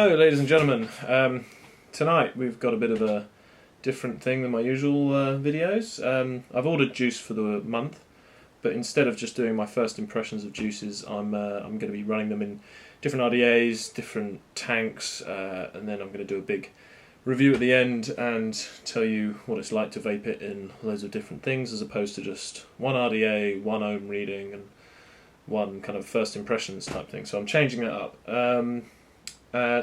So, ladies and gentlemen, tonight we've got a bit of a different thing than my usual videos. I've ordered juice for the month, but instead of just doing my first impressions of juices, I'm going to be running them in different RDAs, different tanks, and then I'm going to do a big review at the end and tell you what it's like to vape it in loads of different things, as opposed to just one RDA, one ohm reading, and one kind of first impressions type thing. So I'm changing that up.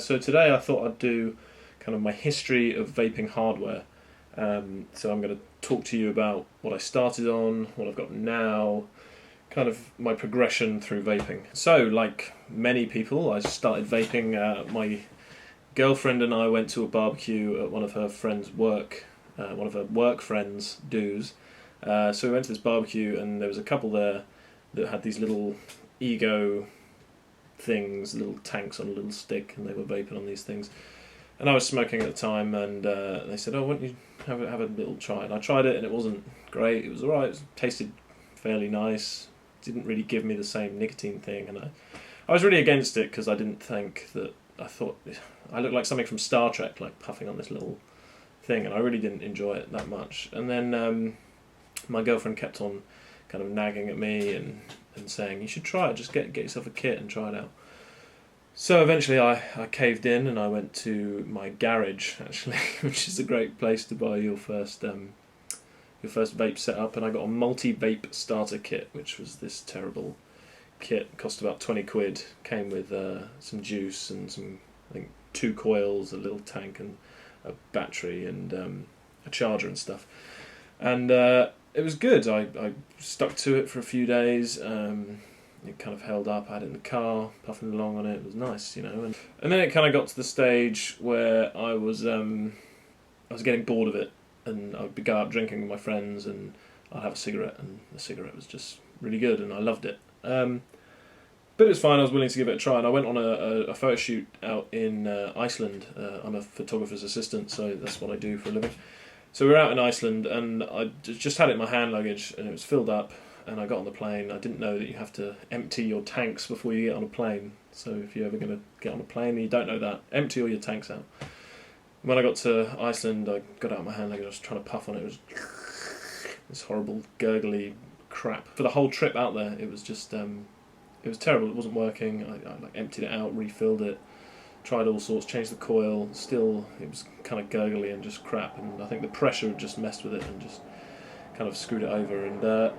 So today I thought I'd do kind of my history of vaping hardware. So I'm going to talk to you about what I started on, what I've got now, kind of my progression through vaping. So, like many people, I started vaping. My girlfriend and I went to a barbecue at one of her friends' work, one of her work friends' do's. So we went to this barbecue, and there was a couple there that had these little ego things, little tanks on a little stick, and they were vaping on these things. And I was smoking at the time, and they said, "Oh, why don't you have a little try?" And I tried it, and it wasn't great. It was alright. It tasted fairly nice. Didn't really give me the same nicotine thing, and I was really against it because I didn't think that. I thought I looked like something from Star Trek, like puffing on this little thing, and I really didn't enjoy it that much. And then my girlfriend kept on kind of nagging at me and saying, "You should try it. Just get yourself a kit and try it out." So eventually I caved in, and I went to my garage, actually, which is a great place to buy your first vape setup, and I got a multi-vape starter kit, which was this terrible kit. It cost about 20 quid, came with some juice and some, I think, 2 coils, a little tank and a battery and a charger and stuff. And it was good. I stuck to it for a few days. It kind of held up. I had it in the car, puffing along on it. It was nice, you know. And then it kind of got to the stage where I was getting bored of it, and I'd go out drinking with my friends, and I'd have a cigarette, and the cigarette was just really good, and I loved it. But it was fine. I was willing to give it a try, and I went on a photo shoot out in Iceland. I'm a photographer's assistant, so that's what I do for a living. So we were out in Iceland, and I just had it in my hand luggage, and it was filled up. And I got on the plane. I didn't know that you have to empty your tanks before you get on a plane. So if you're ever going to get on a plane and you don't know that, empty all your tanks out. When I got to Iceland, I got out my hand luggage. I was trying to puff on it. It was this horrible gurgly crap. For the whole trip out there, it was just it was terrible. It wasn't working. I like emptied it out, refilled it, tried all sorts, changed the coil. Still, it was kind of gurgly and just crap. And I think the pressure had just messed with it and just kind of screwed it over. And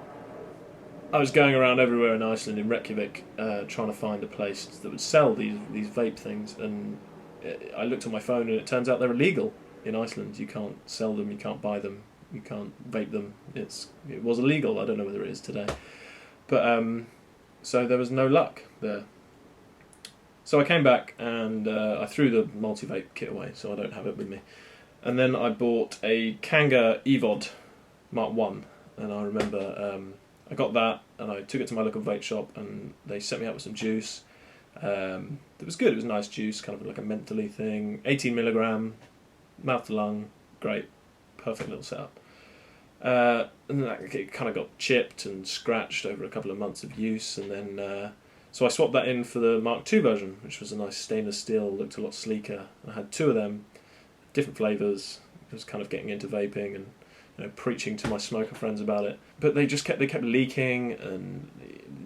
I was going around everywhere in Iceland, in Reykjavik, trying to find a place that would sell these vape things, and I looked on my phone, and it turns out they're illegal in Iceland. You can't sell them, you can't buy them, you can't vape them. It was illegal. I don't know whether it is today, but so there was no luck there. So I came back, and I threw the multi-vape kit away, so I don't have it with me. And then I bought a Kanga EVOD Mark 1, and I remember I got that, and I took it to my local vape shop, and they set me up with some juice. It was good. It was nice juice, kind of like a mentally thing. 18 milligram, mouth to lung, great, perfect little setup. And then it kind of got chipped and scratched over a couple of months of use, and then so I swapped that in for the Mark II version, which was a nice stainless steel, looked a lot sleeker. I had 2 of them, different flavours. I was kind of getting into vaping and preaching to my smoker friends about it, but they kept leaking, and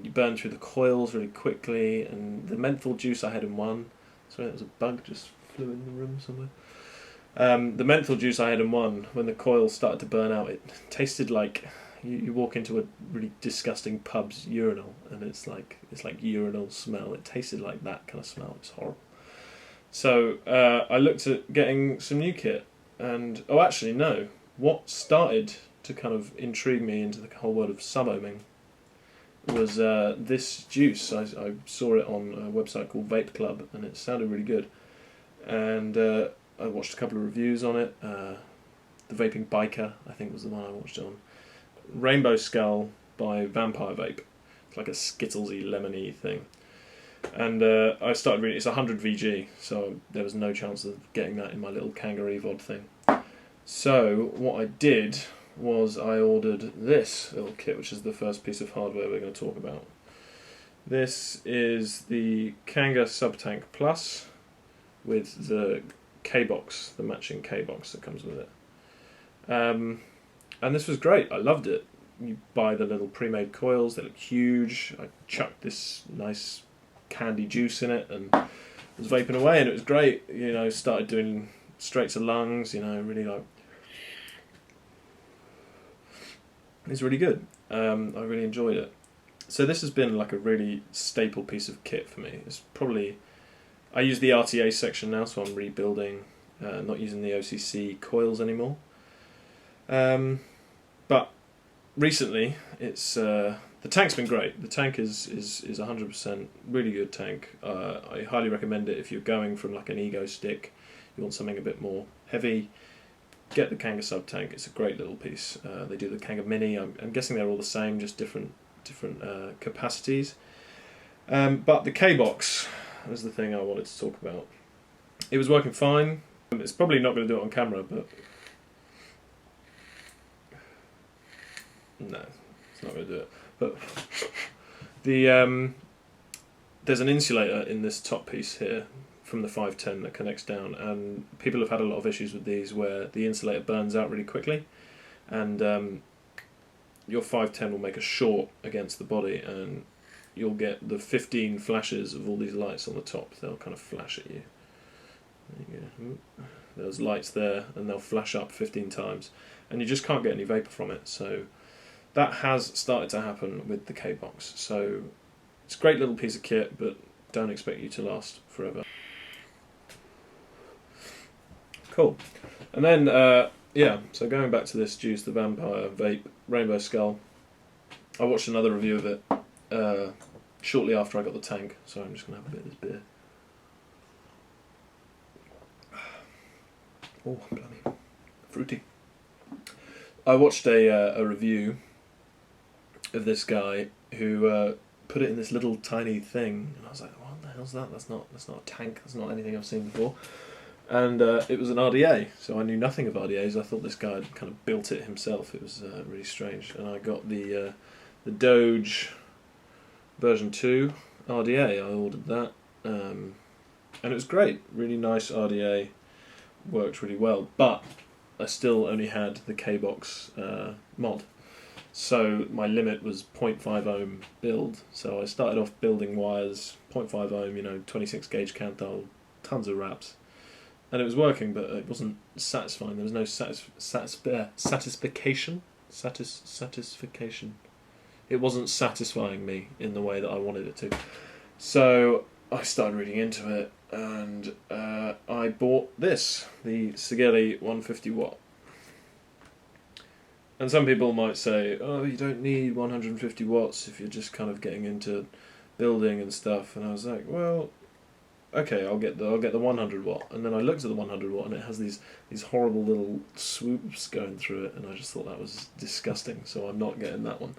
you burn through the coils really quickly. And the menthol juice I had in one, sorry, that was a bug just flew in the room somewhere. The menthol juice I had in one, when the coils started to burn out, it tasted like you walk into a really disgusting pub's urinal, and it's like urinal smell. It tasted like that kind of smell. It's horrible. So I looked at getting some new kit, and actually no. What started to kind of intrigue me into the whole world of sub-ohming was this juice. I saw it on a website called Vape Club, and it sounded really good. And I watched a couple of reviews on it. The Vaping Biker, I think, was the one I watched it on. Rainbow Skull by Vampire Vape. It's like a Skittlesy, lemony thing. And I started reading. It's 100 VG, so there was no chance of getting that in my little Kangaroo VOD thing. So what I did was I ordered this little kit, which is the first piece of hardware we're going to talk about. This is the Kanga Subtank Plus, with the K-box, the matching K-box that comes with it. And this was great. I loved it. You buy the little pre-made coils, they look huge. I chucked this nice candy juice in it and was vaping away, and it was great. You know, started doing straight to lungs, you know, really like, it's really good. I really enjoyed it. So this has been like a really staple piece of kit for me. It's probably, I use the RTA section now, so I'm rebuilding, not using the OCC coils anymore. But recently, it's the tank's been great. The tank is 100% really good tank. I highly recommend it if you're going from like an ego stick, you want something a bit more heavy. Get the Kanga sub tank. It's a great little piece. They do the Kanga Mini. I'm guessing they're all the same, just different capacities. But the K-box was the thing I wanted to talk about. It was working fine. It's probably not going to do it on camera, but no, it's not going to do it. But there's an insulator in this top piece here from the 510 that connects down, and people have had a lot of issues with these where the insulator burns out really quickly, and your 510 will make a short against the body, and you'll get the 15 flashes of all these lights on the top. They'll kind of flash at you. There you go. There's lights there, and they'll flash up 15 times, and you just can't get any vapor from it. So that has started to happen with the K-box. So it's a great little piece of kit, but don't expect you to last forever. Cool. And then, yeah, so going back to this juice, the Vampire Vape Rainbow Skull, I watched another review of it shortly after I got the tank, so I'm just going to have a bit of this beer. Oh, bloody fruity. I watched a review of this guy who put it in this little tiny thing, and I was like, what the hell's that? That's not a tank, that's not anything I've seen before. And it was an RDA, so I knew nothing of RDAs. I thought this guy had kind of built it himself. It was really strange. And I got the Doge version 2 RDA. I ordered that, and it was great. Really nice RDA, worked really well. But I still only had the K-box mod, so my limit was 0.5 ohm build. So I started off building wires, 0.5 ohm, you know, 26 gauge Canthal, tons of wraps. And it was working, but it wasn't satisfying. There was no satisfaction. It wasn't satisfying me in the way that I wanted it to. So I started reading into it, and I bought this, the Sigeli 150 watt. And some people might say, oh, you don't need 150 watts if you're just kind of getting into building and stuff. And I was like, well, okay, I'll get the 100 watt. And then I looked at the 100 watt, and it has these horrible little swoops going through it, and I just thought that was disgusting. So I'm not getting that one.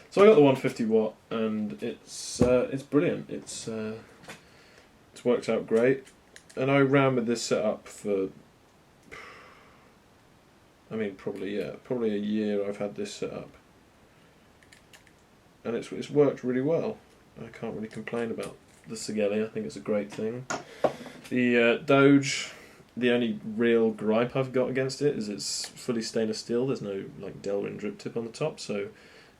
So I got the 150 watt, and it's brilliant. It's worked out great, and I ran with this setup for, I mean, probably a year. I've had this setup, and it's worked really well. I can't really complain about the Sigeli. I think it's a great thing. The Doge, the only real gripe I've got against it is it's fully stainless steel. There's no like Delrin drip tip on the top, so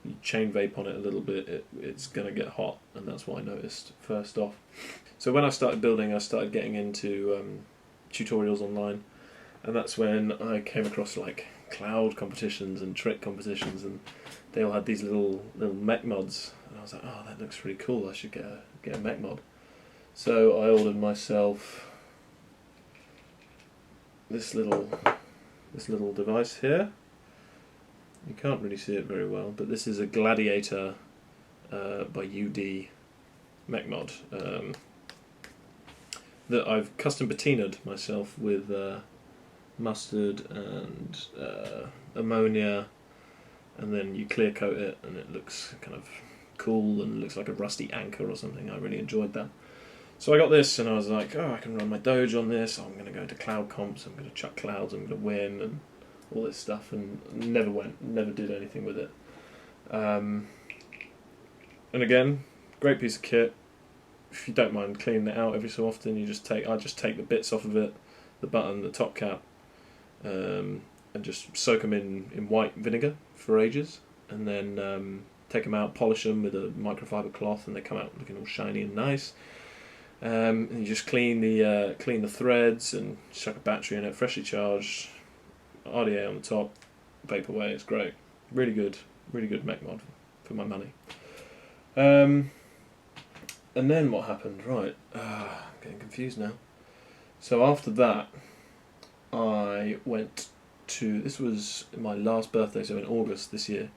you chain vape on it a little bit, it's going to get hot, and that's what I noticed first off. So when I started building, I started getting into tutorials online, and that's when I came across like cloud competitions and trick competitions, and they all had these little mech mods, and I was like, oh, that looks really cool, I should get a mech mod. So I ordered myself this little device here. You can't really see it very well, but this is a Gladiator by UD mech mod that I've custom patinaed myself with mustard and ammonia, and then you clear coat it, and it looks kind of cool and looks like a rusty anchor or something. I really enjoyed that. So I got this, and I was like, oh, I can run my Doge on this. I'm going to go to cloud comps. I'm going to chuck clouds. I'm going to win, and all this stuff, and never did anything with it. And again, great piece of kit. if you don't mind cleaning it out every so often, I just take the bits off of it, the button, the top cap, and just soak them in white vinegar for ages, and then take them out, polish them with a microfiber cloth, and they come out looking all shiny and nice. And you just clean the threads and chuck a battery in it, freshly charged, RDA on the top, vape away. It's great, really good mech mod for my money. And then what happened? Right, I'm getting confused now. So after that, I went to, this was my last birthday, so in August this year.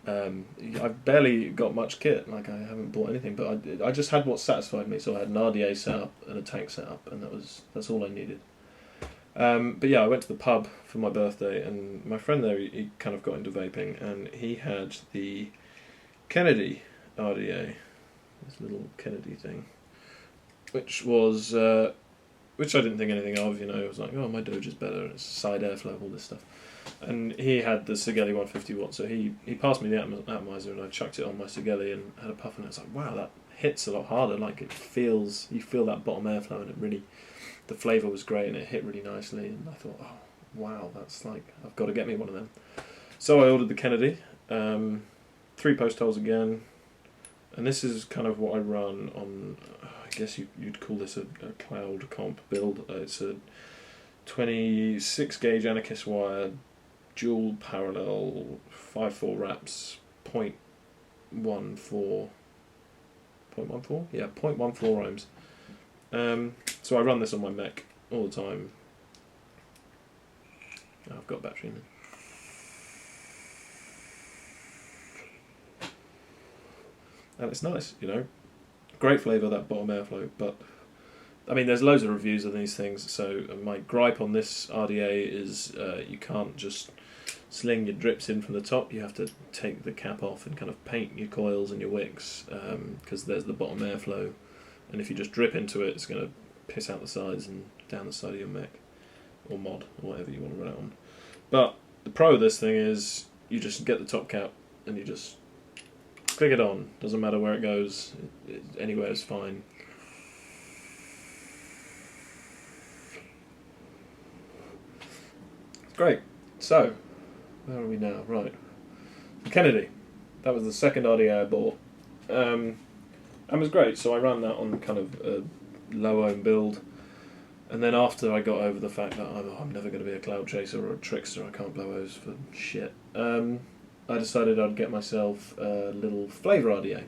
I've barely got much kit, like I haven't bought anything, but I just had what satisfied me. So I had an RDA set up and a tank set up, and that's all I needed. But yeah, I went to the pub for my birthday, and my friend there, he kind of got into vaping, and he had the Kennedy RDA, this little Kennedy thing, which I didn't think anything of, I was like, oh, my Doge is better, it's side airflow, all this stuff. And he had the Sigelli 150 watt, so he passed me the atomizer, and I chucked it on my Sigelli and had a puff, and it's like, wow, that hits a lot harder, like you feel that bottom airflow, and it really, the flavour was great, and it hit really nicely, and I thought, oh, wow, that's like, I've got to get me one of them. So I ordered the Kennedy, 3 post holes again, and this is kind of what I run on, I guess you'd call this a cloud comp build. It's a 26 gauge Anarchist wire, dual parallel, 5/4 wraps, 0.14, yeah, 0.14 ohms. So I run this on my mech all the time. Oh, I've got a battery in it. And it's nice, great flavour, that bottom airflow, but I mean, there's loads of reviews of these things, so my gripe on this RDA is you can't just sling your drips in from the top, you have to take the cap off and kind of paint your coils and your wicks, because there's the bottom airflow, and if you just drip into it, it's going to piss out the sides and down the side of your mech, or mod, or whatever you want to run it on. But the pro of this thing is, you just get the top cap, and you just click it on, doesn't matter where it goes, anywhere is fine. Great. So, where are we now? Right. Kennedy. That was the second RDA I bought. And it was great. So I ran that on kind of a low ohm build. And then after I got over the fact that I'm never going to be a cloud chaser or a trickster, I can't blow O's for shit, I decided I'd get myself a little flavour RDA.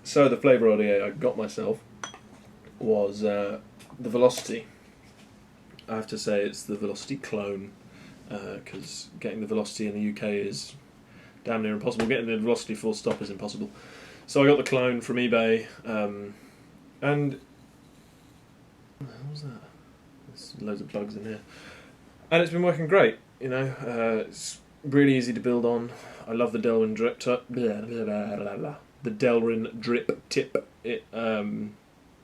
So the flavour RDA I got myself was the Velocity. I have to say it's the Velocity clone, because getting the Velocity in the UK is damn near impossible. Getting the Velocity full stop is impossible. So I got the clone from eBay, and what was that? There's loads of bugs in here. And it's been working great, it's really easy to build on. I love the Delrin drip tip. The Delrin drip tip. It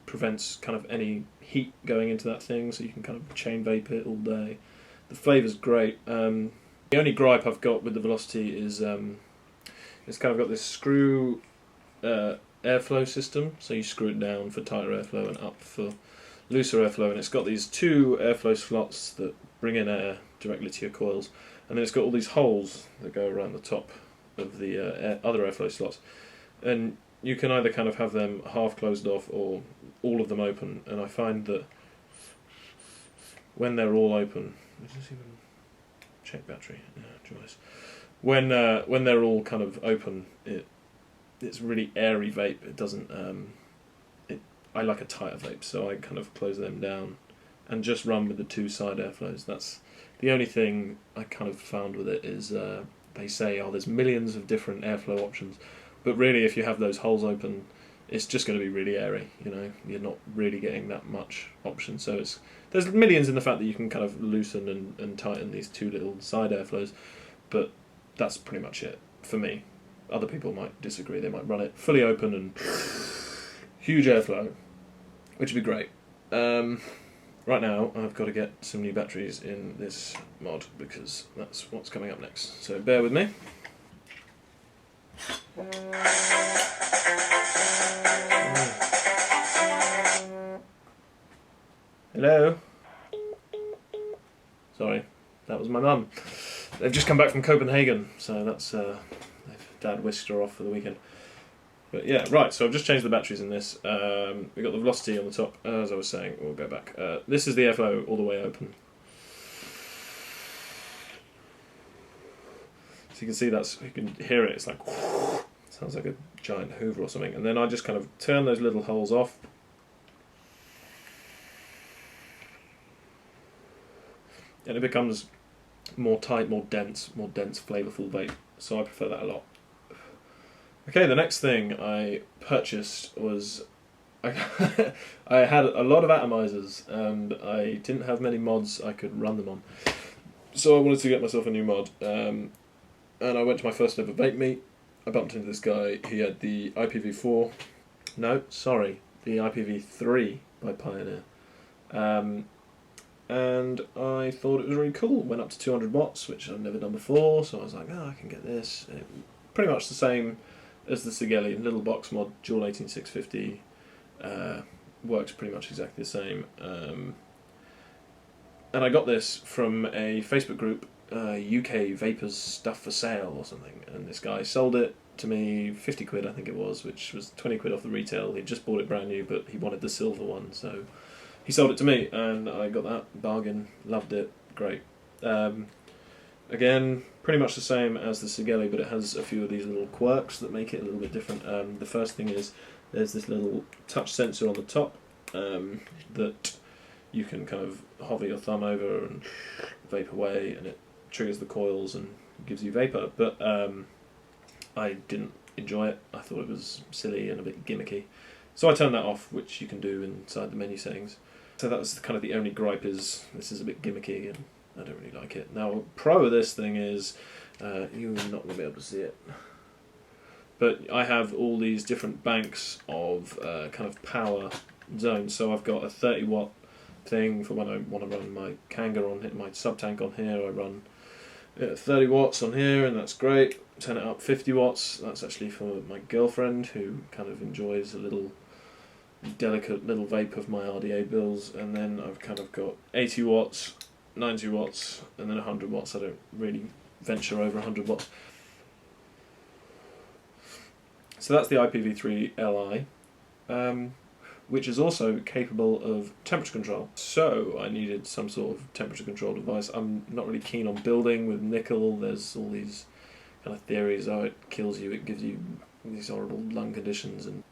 prevents kind of any heat going into that thing, so you can kind of chain vape it all day. The flavour's great. The only gripe I've got with the Velocity is it's kind of got this screw airflow system, so you screw it down for tighter airflow and up for looser airflow, and it's got these 2 airflow slots that bring in air directly to your coils, and then it's got all these holes that go around the top of the other airflow slots, and you can either kind of have them half closed off or all of them open, and I find that when they're all open, is this even check battery? Yeah, choice. When they're all kind of open, it's really airy vape. It doesn't. I like a tighter vape, so I kind of close them down and just run with the 2 side airflows. That's the only thing I kind of found with it is they say, there's millions of different airflow options, but really if you have those holes open, it's just going to be really airy. You're not really getting that much option. So there's millions in the fact that you can kind of loosen and tighten these 2 little side airflows, but that's pretty much it for me. Other people might disagree. They might run it fully open and huge airflow, which would be great. Right now, I've got to get some new batteries in this mod, because that's what's coming up next. So bear with me. Hello? Sorry, that was my mum. They've just come back from Copenhagen, so that's Dad whisked her off for the weekend. But yeah, right, so I've just changed the batteries in this. We've got the velocity on the top, as I was saying. We'll go back. This is the FO all the way open. So you can see you can hear it, it's like, sounds like a giant Hoover or something. And then I just kind of turn those little holes off. And it becomes more tight, more dense, flavourful vape. So I prefer that a lot. Okay, the next thing I purchased was I had a lot of atomizers and I didn't have many mods I could run them on. So I wanted to get myself a new mod. And I went to my first ever vape meet. I bumped into this guy. He had the IPv4. No, sorry, the IPv3 by Pioneer. And I thought it was really cool. Went up to 200 watts, which I've never done before. So I was like, oh, I can get this. Pretty much the same as the Sigeli, little box mod, dual 18650, works pretty much exactly the same. And I got this from a Facebook group, UK Vapors Stuff for Sale or something, and this guy sold it to me, 50 quid I think it was, which was 20 quid off the retail. He'd just bought it brand new, but he wanted the silver one, so he sold it to me, and I got that bargain, loved it, great. Again, pretty much the same as the Sigeli, but it has a few of these little quirks that make it a little bit different. The first thing is there's this little touch sensor on the top that you can kind of hover your thumb over and vape away, and it triggers the coils and gives you vapor. But I didn't enjoy it. I thought it was silly and a bit gimmicky. So I turned that off, which you can do inside the menu settings. So that was kind of the only gripe, is this is a bit gimmicky and I don't really like it. Now, pro of this thing is you're not going to be able to see it, but I have all these different banks of kind of power zones. So I've got a 30 watt thing for when I want to run my Kanga on my sub tank on here. I run 30 watts on here, and that's great. Turn it up 50 watts. That's actually for my girlfriend, who kind of enjoys a little delicate little vape of my RDA bills. And then I've kind of got 80 watts, 90 watts, and then 100 watts. I don't really venture over 100 watts. So that's the IPv3 Li, which is also capable of temperature control. So I needed some sort of temperature control device. I'm not really keen on building with nickel. There's all these kind of theories, oh, it kills you, it gives you these horrible lung conditions, and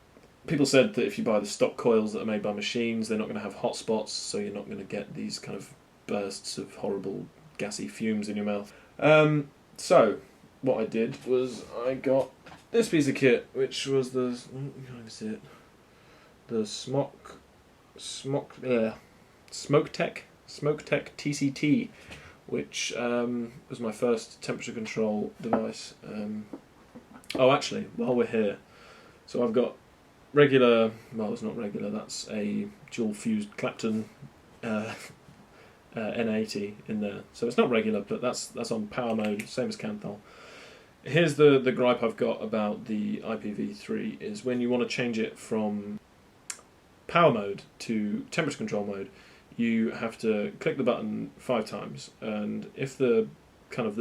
people said that if you buy the stock coils that are made by machines, they're not going to have hot spots, so you're not going to get these kind of bursts of horrible gassy fumes in your mouth. So what I did was I got this piece of kit, which was the Smoke Tech TCT, which was my first temperature control device. Oh, actually, while we're here, so I've got regular. Well, it's not regular. That's a dual fused Clapton N80 in there. So it's not regular, but that's on power mode, same as Canthal. Here's the gripe I've got about the IPv3 is when you want to change it from power mode to temperature control mode, you have to click the button 5 times, and if the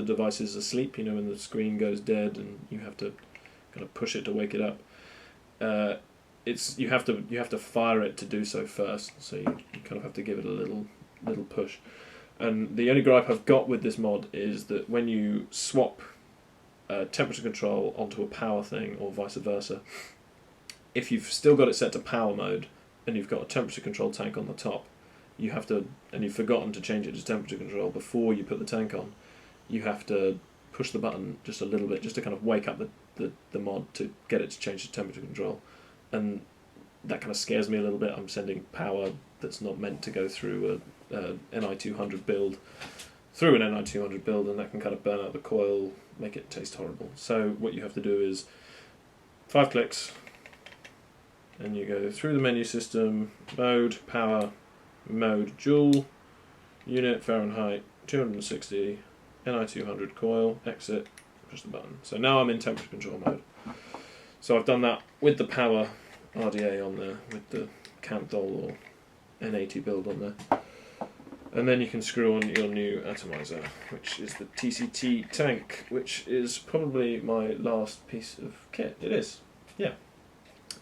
device is asleep, you know, when the screen goes dead and you have to kind of push it to wake it up, you have to fire it to do so first. So you kind of have to give it a little push. And the only gripe I've got with this mod is that when you swap temperature control onto a power thing or vice versa, if you've still got it set to power mode and you've got a temperature control tank on the top, you have to, and you've forgotten to change it to temperature control before you put the tank on, you have to push the button just a little bit just to kind of wake up the mod to get it to change to temperature control. And that kind of scares me a little bit. I'm sending power that's not meant to go through a NI200 build through an NI200 build, and that can kind of burn out the coil, make it taste horrible. So what you have to do is 5 clicks, and you go through the menu system, mode, power, mode, joule, unit, Fahrenheit, 260, NI200 coil, exit, push the button. So now I'm in temperature control mode. So I've done that with the power RDA on there, with the Canthal or N80 build on there. And then you can screw on your new atomizer, which is the TCT tank, which is probably my last piece of kit. It is, yeah.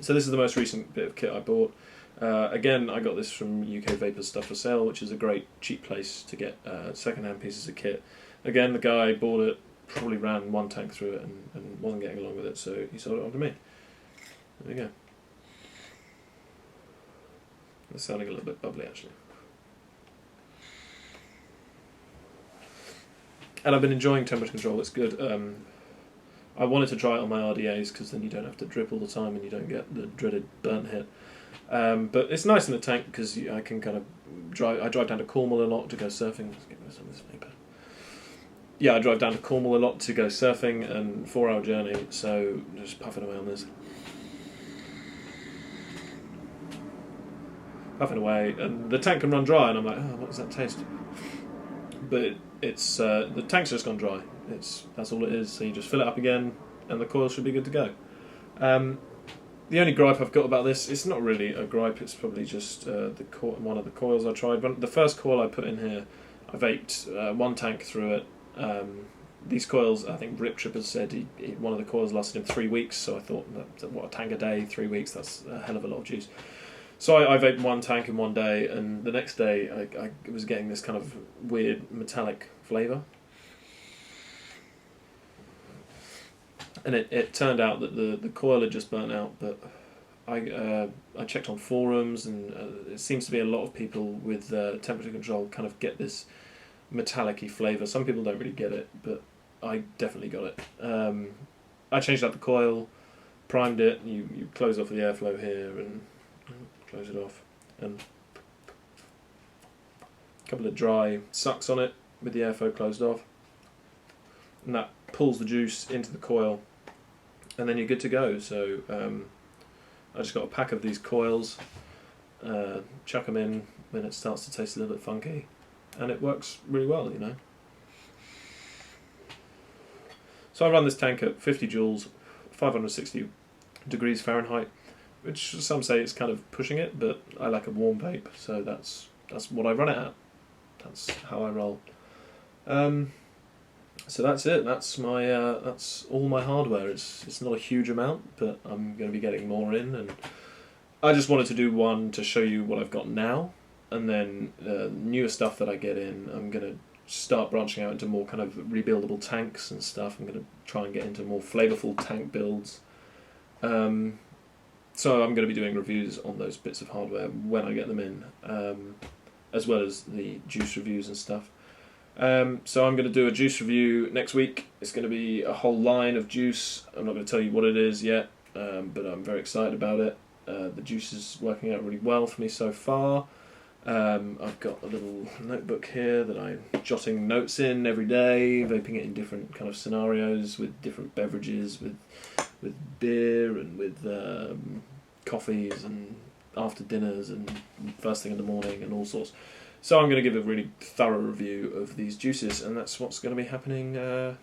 So this is the most recent bit of kit I bought. Again, I got this from UK Vapor Stuff for Sale, which is a great cheap place to get second-hand pieces of kit. Again, the guy bought it, probably ran one tank through it and wasn't getting along with it, so he sold it on to me. There you go. It's sounding a little bit bubbly, actually. And I've been enjoying temperature control, it's good. I wanted to try it on my RDAs because then you don't have to drip all the time and you don't get the dreaded burnt hit. But it's nice in the tank because I can kind of drive down to Cornwall a lot to go surfing. Let's get some of this paper. Yeah, I drive down to Cornwall a lot to go surfing, and 4-hour journey, so just puffing away on this. Puffing away, and the tank can run dry, and I'm like, oh, what does that taste? But it's the tank's just gone dry. That's all it is. So you just fill it up again, and the coil should be good to go. The only gripe I've got about this, it's not really a gripe. It's probably just one of the coils I tried. The first coil I put in here, I vaped one tank through it. These coils, I think Rip Tripper said one of the coils lasted him 3 weeks. So I thought, what, a tank a day, 3 weeks? That's a hell of a lot of juice. So I vaped one tank in one day, and the next day I was getting this kind of weird metallic flavour. And it turned out that the coil had just burnt out, but I checked on forums, and it seems to be a lot of people with temperature control kind of get this metallic-y flavour. Some people don't really get it, but I definitely got it. I changed out the coil, primed it, you close off the airflow here, and close it off, and a couple of dry sucks on it with the airflow closed off, and that pulls the juice into the coil, and then you're good to go. So I just got a pack of these coils, chuck them in when it starts to taste a little bit funky, and it works really well, you know. So I run this tank at 50 joules, 560 degrees Fahrenheit, which some say it's kind of pushing it, but I like a warm vape, so that's what I run it at. That's how I roll. So that's it. That's all my hardware. It's not a huge amount, but I'm going to be getting more in, and I just wanted to do one to show you what I've got now, and then newer stuff that I get in, I'm going to start branching out into more kind of rebuildable tanks and stuff. I'm going to try and get into more flavourful tank builds. So I'm going to be doing reviews on those bits of hardware when I get them in, as well as the juice reviews and stuff. So I'm going to do a juice review next week. It's going to be a whole line of juice. I'm not going to tell you what it is yet, but I'm very excited about it. The juice is working out really well for me so far. I've got a little notebook here that I'm jotting notes in every day, vaping it in different kind of scenarios with different beverages, with beer and with coffees and after dinners and first thing in the morning and all sorts. So I'm going to give a really thorough review of these juices, and that's what's going to be happening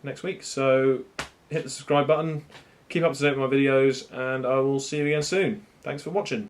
next week. So hit the subscribe button, keep up to date with my videos, and I will see you again soon. Thanks for watching.